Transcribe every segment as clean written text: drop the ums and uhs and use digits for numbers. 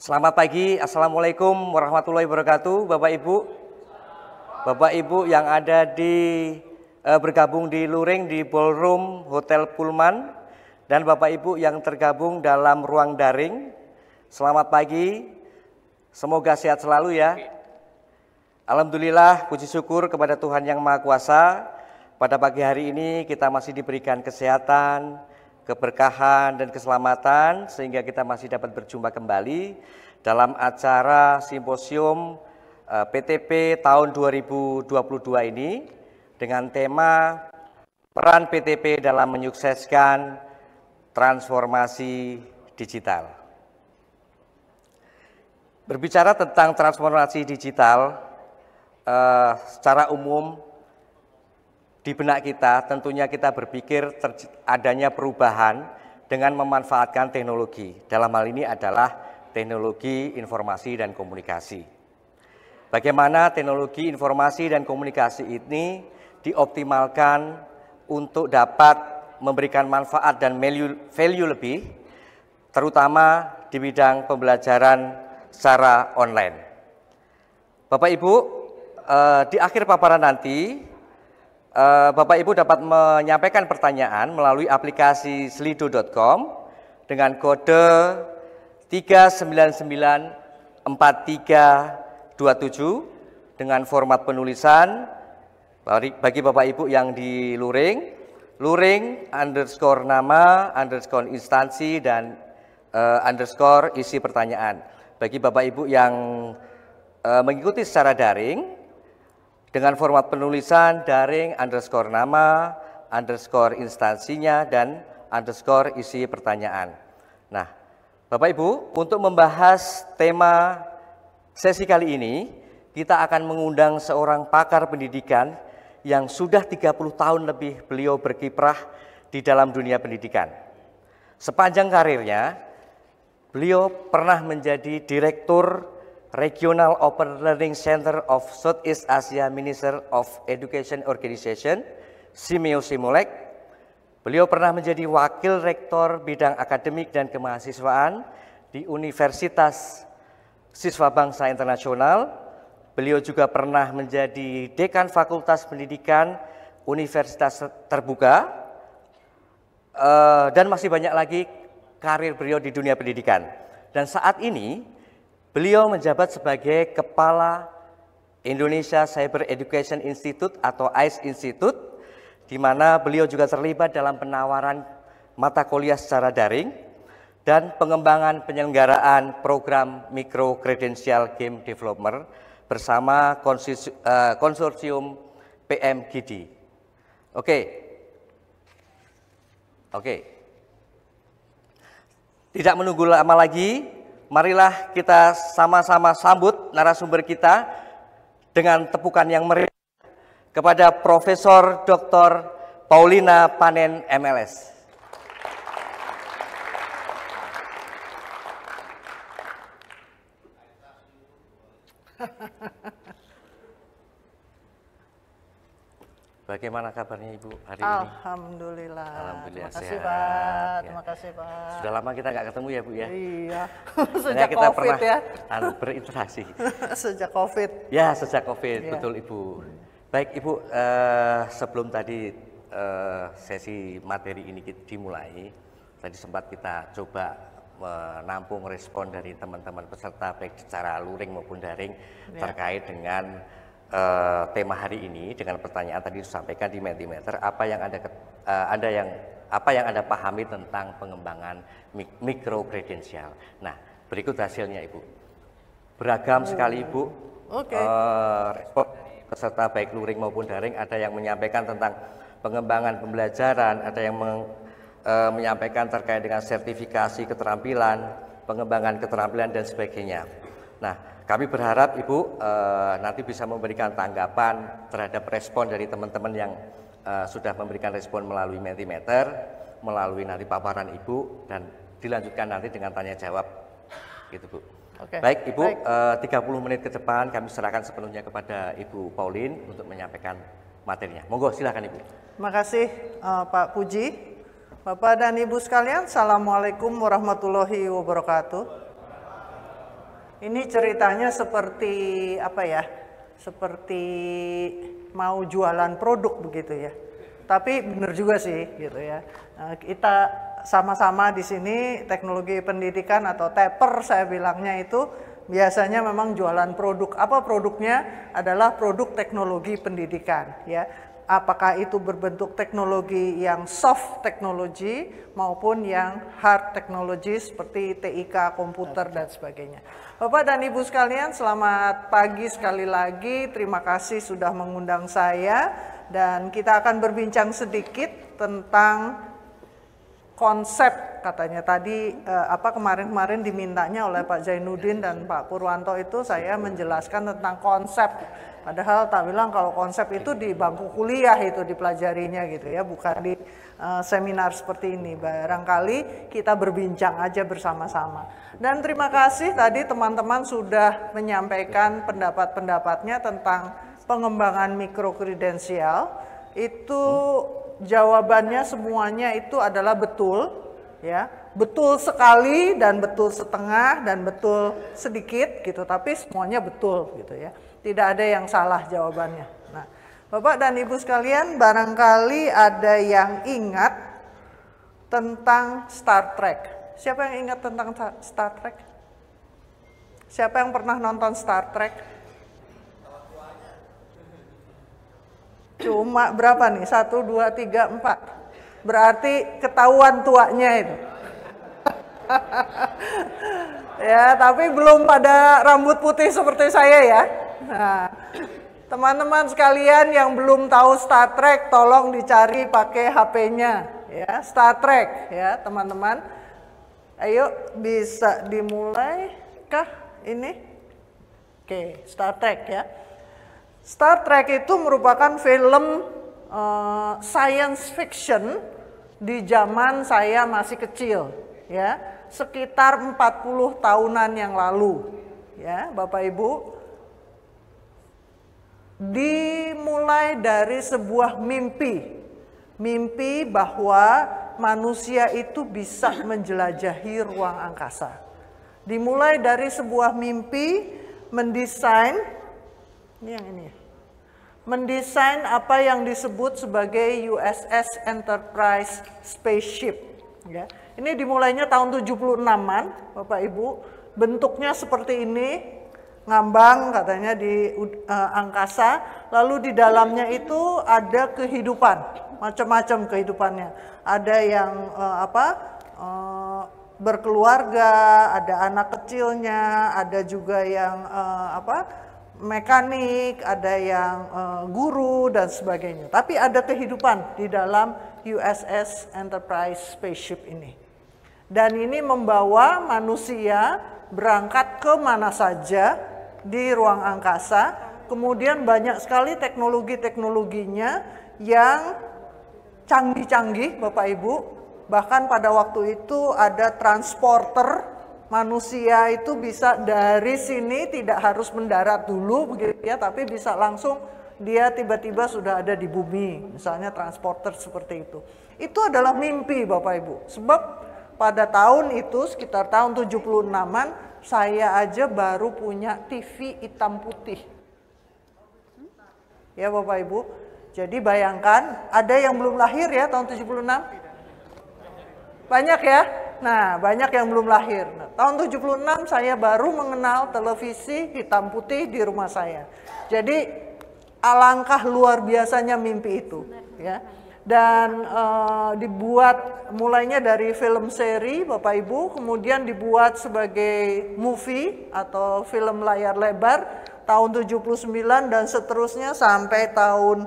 Selamat pagi, Assalamualaikum warahmatullahi wabarakatuh, Bapak Ibu yang ada bergabung di luring di ballroom Hotel Pullman, dan Bapak Ibu yang tergabung dalam ruang daring. Selamat pagi, semoga sehat selalu ya. Alhamdulillah, puji syukur kepada Tuhan Yang Maha Kuasa. Pada pagi hari ini kita masih diberikan kesehatan, keberkahan dan keselamatan sehingga kita masih dapat berjumpa kembali dalam acara simposium PTP tahun 2022 ini dengan tema peran PTP dalam menyukseskan transformasi digital. Berbicara tentang transformasi digital secara umum di benak kita, tentunya kita berpikir adanya perubahan dengan memanfaatkan teknologi. Dalam hal ini adalah teknologi informasi dan komunikasi. Bagaimana teknologi informasi dan komunikasi ini dioptimalkan untuk dapat memberikan manfaat dan value lebih, terutama di bidang pembelajaran secara online. Bapak Ibu, di akhir paparan nanti, Bapak Ibu dapat menyampaikan pertanyaan melalui aplikasi slido.com dengan kode 3994327 dengan format penulisan bagi Bapak Ibu yang di luring underscore nama, underscore instansi, dan underscore isi pertanyaan. Bagi Bapak Ibu yang mengikuti secara daring, dengan format penulisan daring underscore nama, underscore instansinya, dan underscore isi pertanyaan. Nah, Bapak Ibu, untuk membahas tema sesi kali ini, kita akan mengundang seorang pakar pendidikan yang sudah 30 tahun lebih beliau berkiprah di dalam dunia pendidikan. Sepanjang karirnya, beliau pernah menjadi Direktur Regional Open Learning Center of Southeast Asia Minister of Education Organization, Simeo Simolek. Beliau pernah menjadi Wakil Rektor Bidang Akademik dan Kemahasiswaan di Universitas Siswa Bangsa Internasional. Beliau juga pernah menjadi Dekan Fakultas Pendidikan Universitas Terbuka, dan masih banyak lagi karir beliau di dunia pendidikan. Dan saat ini, beliau menjabat sebagai Kepala Indonesia Cyber Education Institute atau ICE Institute, di mana beliau juga terlibat dalam penawaran mata kuliah secara daring dan pengembangan penyelenggaraan program Micro Credential Game Developer bersama konsorsium PMGD. Oke. Tidak menunggu lama lagi, marilah kita sama-sama sambut narasumber kita dengan tepukan yang meriah kepada Profesor Dr. Paulina Panen MLS. Bagaimana kabarnya Ibu hari ini? Alhamdulillah. Alhamdulillah Terima kasih sehat. Pak. Ya. Terima kasih Pak. Sudah lama kita nggak ketemu ya Bu ya? Iya. Sejak kita COVID pernah ya. Berinteraksi. Sejak COVID. Ya, sejak COVID, Ya. betul Ibu. Baik Ibu, sebelum tadi sesi materi ini dimulai, tadi sempat kita coba menampung respon dari teman-teman peserta baik secara luring maupun daring terkait dengan tema hari ini, dengan pertanyaan tadi disampaikan di Mentimeter, apa yang Anda pahami tentang pengembangan mikro kredensial. Nah, berikut hasilnya Ibu. Beragam sekali Ibu. Respon peserta baik luring maupun daring, ada yang menyampaikan tentang pengembangan pembelajaran, ada yang menyampaikan terkait dengan sertifikasi keterampilan, pengembangan keterampilan dan sebagainya. Nah, kami berharap Ibu nanti bisa memberikan tanggapan terhadap respon dari teman-teman yang sudah memberikan respon melalui Mentimeter, melalui nanti paparan Ibu, dan dilanjutkan nanti dengan tanya jawab, gitu Bu. Baik Ibu, 30 menit ke depan kami serahkan sepenuhnya kepada Ibu Pauline untuk menyampaikan materinya. Monggo silakan Ibu. Terima kasih Pak Puji. Bapak dan Ibu sekalian, Assalamualaikum warahmatullahi wabarakatuh. Ini ceritanya seperti apa ya? Seperti mau jualan produk begitu ya. Tapi benar juga sih gitu ya. Kita sama-sama di sini teknologi pendidikan atau TEPR saya bilangnya itu biasanya memang jualan produk. Apa produknya? Adalah produk teknologi pendidikan ya. Apakah itu berbentuk teknologi yang soft teknologi maupun yang hard teknologi seperti TIK, komputer dan sebagainya. Bapak dan Ibu sekalian, selamat pagi sekali lagi. Terima kasih sudah mengundang saya dan kita akan berbincang sedikit tentang konsep katanya tadi kemarin-kemarin dimintanya oleh Pak Zainuddin dan Pak Purwanto itu saya menjelaskan tentang konsep. Padahal tak bilang kalau konsep itu di bangku kuliah itu dipelajarinya gitu ya, bukan di seminar seperti ini. Barangkali kita berbincang aja bersama-sama. Dan terima kasih tadi teman-teman sudah menyampaikan pendapat-pendapatnya tentang pengembangan mikrokredensial. Itu jawabannya semuanya itu adalah betul ya. Betul sekali dan betul setengah dan betul sedikit gitu, tapi semuanya betul gitu ya. Tidak ada yang salah jawabannya. Nah, Bapak dan Ibu sekalian, barangkali ada yang ingat tentang Star Trek. Siapa yang ingat tentang Star Trek? Siapa yang pernah nonton Star Trek? Cuma berapa nih? 1, 2, 3, 4. Berarti ketahuan tuanya itu. Ya, tapi belum pada rambut putih seperti saya ya. Nah, teman-teman sekalian yang belum tahu Star Trek, tolong dicari pakai HP-nya ya, Star Trek ya, teman-teman. Ayo, bisa dimulai kah ini? Oke, Star Trek ya. Star Trek itu merupakan film science fiction di zaman saya masih kecil ya, sekitar 40 tahunan yang lalu ya, Bapak Ibu. Dimulai dari sebuah mimpi bahwa manusia itu bisa menjelajahi ruang angkasa. Dimulai dari sebuah mimpi mendesain mendesain apa yang disebut sebagai USS Enterprise spaceship ya. Ini dimulainya tahun 76-an, Bapak Ibu. Bentuknya seperti ini, ngambang katanya di angkasa, lalu di dalamnya itu ada kehidupan, macam-macam kehidupannya. Ada yang berkeluarga, ada anak kecilnya, ada juga yang mekanik, ada yang guru dan sebagainya. Tapi ada kehidupan di dalam USS Enterprise spaceship ini. Dan ini membawa manusia berangkat ke mana saja di ruang angkasa, kemudian banyak sekali teknologi-teknologinya yang canggih-canggih Bapak Ibu. Bahkan pada waktu itu ada transporter, manusia itu bisa dari sini tidak harus mendarat dulu begitu ya, tapi bisa langsung dia tiba-tiba sudah ada di bumi, misalnya transporter seperti itu. Itu adalah mimpi Bapak Ibu, sebab pada tahun itu sekitar tahun 76-an saya aja baru punya TV hitam putih. Ya Bapak Ibu. Jadi bayangkan, ada yang belum lahir ya tahun 76? Banyak ya? Nah, banyak yang belum lahir. Nah, tahun 76 saya baru mengenal televisi hitam putih di rumah saya. Jadi alangkah luar biasanya mimpi itu ya. Dan dibuat mulainya dari film seri Bapak Ibu, kemudian dibuat sebagai movie atau film layar lebar tahun 79 dan seterusnya sampai tahun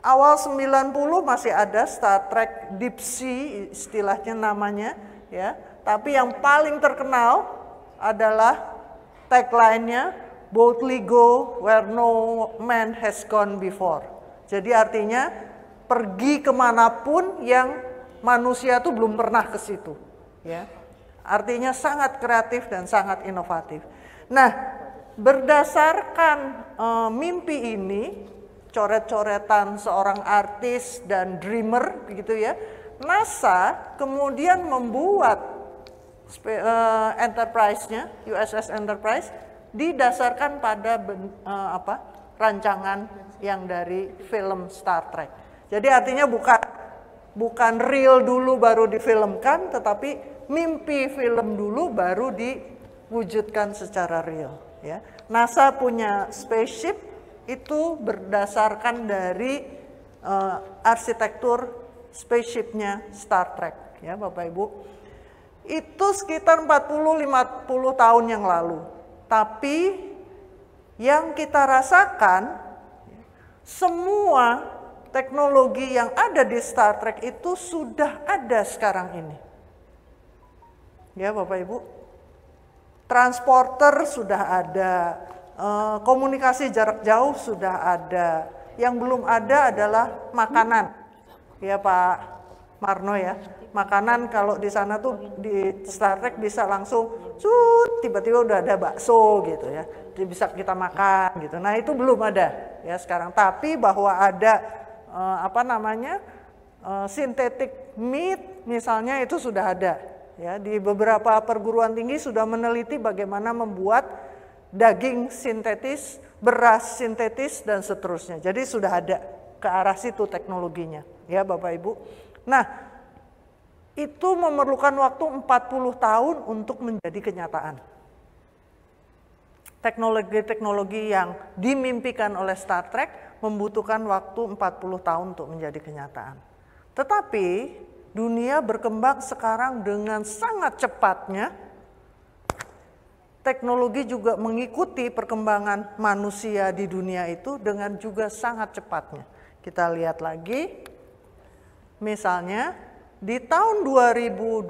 awal 90 masih ada Star Trek Deep Sea istilahnya namanya ya. Tapi yang paling terkenal adalah tagline-nya boldly go where no man has gone before. Jadi artinya pergi kemanapun yang manusia itu belum pernah ke situ, ya. Artinya sangat kreatif dan sangat inovatif. Nah, berdasarkan mimpi ini, coret-coretan seorang artis dan dreamer, begitu ya, NASA kemudian membuat Enterprise-nya, USS Enterprise, didasarkan pada rancangan yang dari film Star Trek. Jadi artinya bukan real dulu baru difilmkan, tetapi mimpi film dulu baru diwujudkan secara real. Ya. NASA punya spaceship itu berdasarkan dari arsitektur spaceship-nya Star Trek, ya Bapak Ibu. Itu sekitar 40-50 tahun yang lalu. Tapi yang kita rasakan, semua teknologi yang ada di Star Trek itu sudah ada sekarang ini. Ya Bapak Ibu, transporter sudah ada, komunikasi jarak jauh sudah ada. Yang belum ada adalah makanan. Ya Pak Marno ya, makanan kalau di sana tuh di Star Trek bisa langsung tiba-tiba udah ada bakso gitu ya, bisa kita makan gitu. Nah itu belum ada ya sekarang. Tapi bahwa ada synthetic meat misalnya itu sudah ada ya, di beberapa perguruan tinggi sudah meneliti bagaimana membuat daging sintetis, beras sintetis dan seterusnya. Jadi sudah ada ke arah situ teknologinya ya Bapak Ibu. Nah, itu memerlukan waktu 40 tahun untuk menjadi kenyataan. Teknologi-teknologi yang dimimpikan oleh Star Trek membutuhkan waktu 40 tahun untuk menjadi kenyataan. Tetapi dunia berkembang sekarang dengan sangat cepatnya. Teknologi juga mengikuti perkembangan manusia di dunia itu dengan juga sangat cepatnya. Kita lihat lagi, misalnya di tahun 2012,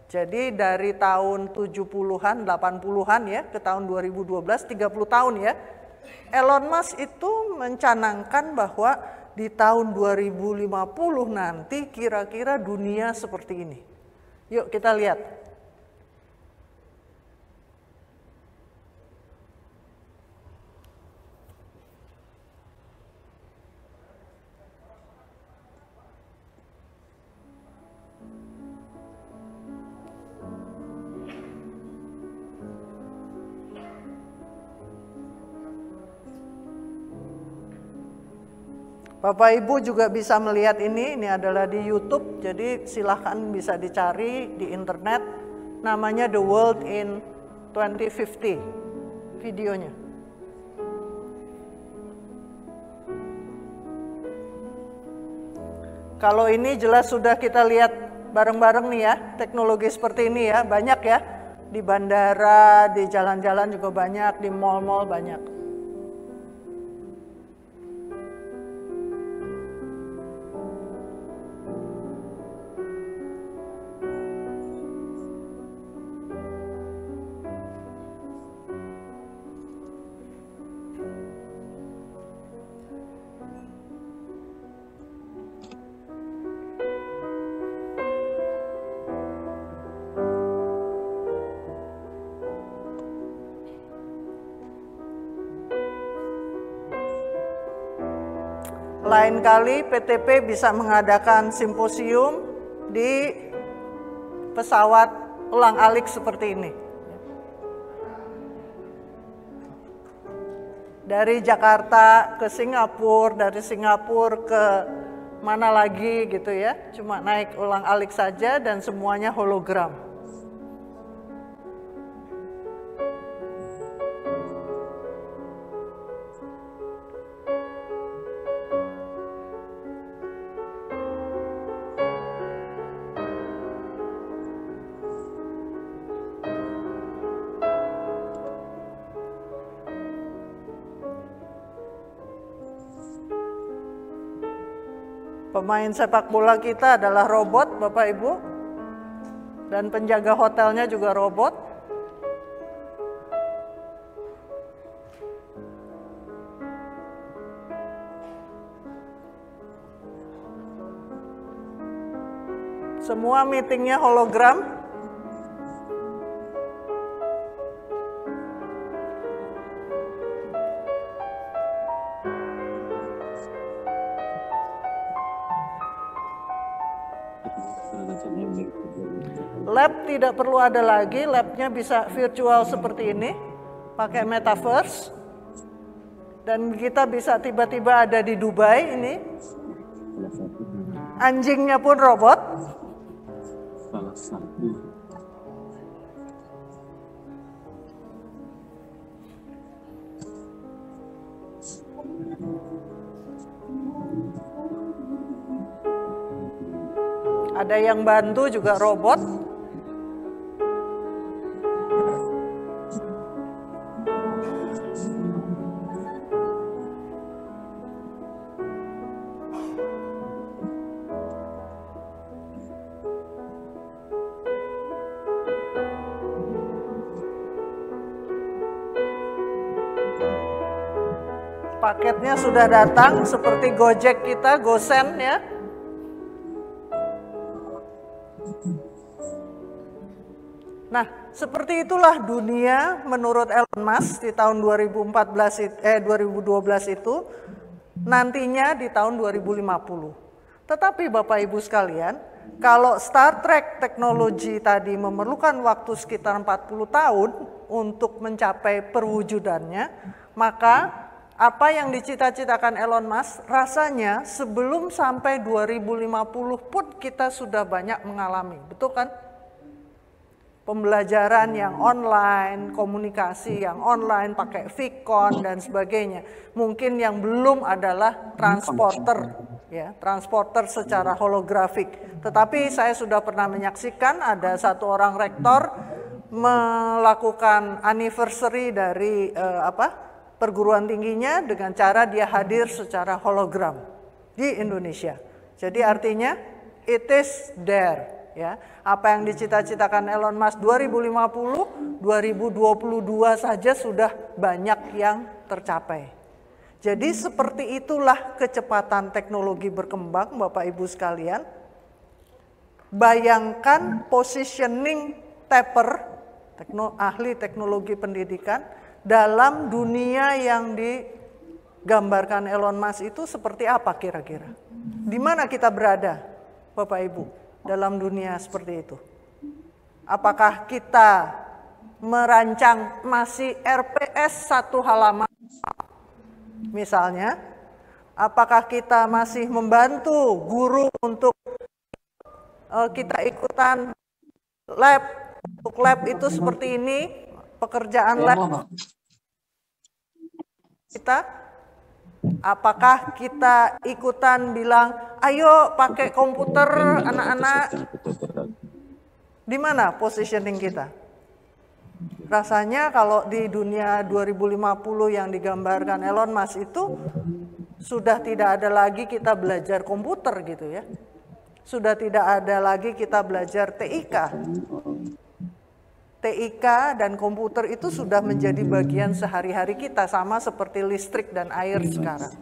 jadi dari tahun 70-an, 80-an ya, ke tahun 2012, 30 tahun ya, Elon Musk itu mencanangkan bahwa di tahun 2050 nanti kira-kira dunia seperti ini. Yuk kita lihat. Bapak Ibu juga bisa melihat ini adalah di YouTube, jadi silahkan bisa dicari di internet, namanya The World in 2050, videonya. Kalau ini jelas sudah kita lihat bareng-bareng nih ya, teknologi seperti ini ya, banyak ya, di bandara, di jalan-jalan juga banyak, di mall-mall banyak. Lain kali PTP bisa mengadakan simposium di pesawat ulang-alik seperti ini. Dari Jakarta ke Singapura, dari Singapura ke mana lagi gitu ya. Cuma naik ulang-alik saja dan semuanya hologram. Pemain sepak bola kita adalah robot, Bapak Ibu. Dan penjaga hotelnya juga robot. Semua meetingnya hologram. Lab tidak perlu ada lagi, labnya bisa virtual seperti ini, pakai metaverse. Dan kita bisa tiba-tiba ada di Dubai ini. Anjingnya pun robot. Salah satu. Ada yang bantu juga robot. Paketnya sudah datang seperti Gojek kita, GoSend ya. Nah, seperti itulah dunia menurut Elon Musk di tahun 2012 itu, nantinya di tahun 2050. Tetapi Bapak Ibu sekalian, kalau Star Trek teknologi tadi memerlukan waktu sekitar 40 tahun untuk mencapai perwujudannya, maka apa yang dicita-citakan Elon Musk rasanya sebelum sampai 2050 pun kita sudah banyak mengalami, betul kan? Pembelajaran yang online, komunikasi yang online, pakai Vicon dan sebagainya. Mungkin yang belum adalah transporter, ya, transporter secara holografik. Tetapi saya sudah pernah menyaksikan ada satu orang rektor melakukan anniversary dari perguruan tingginya dengan cara dia hadir secara hologram di Indonesia. Jadi artinya it is there. Ya, apa yang dicita-citakan Elon Musk 2050, 2022 saja sudah banyak yang tercapai. Jadi seperti itulah kecepatan teknologi berkembang, Bapak Ibu sekalian. Bayangkan positioning Tapper, ahli teknologi pendidikan, dalam dunia yang digambarkan Elon Musk itu seperti apa kira-kira? Di mana kita berada, Bapak Ibu? Dalam dunia seperti itu. Apakah kita merancang masih RPS satu halaman? Misalnya, apakah kita masih membantu guru untuk kita ikutan lab? Untuk lab itu seperti ini, pekerjaan lab kita. Apakah kita ikutan bilang, ayo pakai komputer anak-anak? Di mana positioning kita? Rasanya kalau di dunia 2050 yang digambarkan Elon Musk itu, sudah tidak ada lagi kita belajar komputer gitu ya. Sudah tidak ada lagi kita belajar TIK. TIK dan komputer itu sudah menjadi bagian sehari-hari kita, sama seperti listrik dan air sekarang.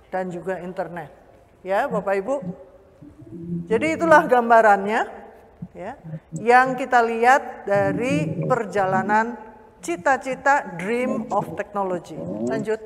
Dan juga internet. Ya, Bapak Ibu. Jadi itulah gambarannya ya, yang kita lihat dari perjalanan cita-cita dream of technology. Lanjut.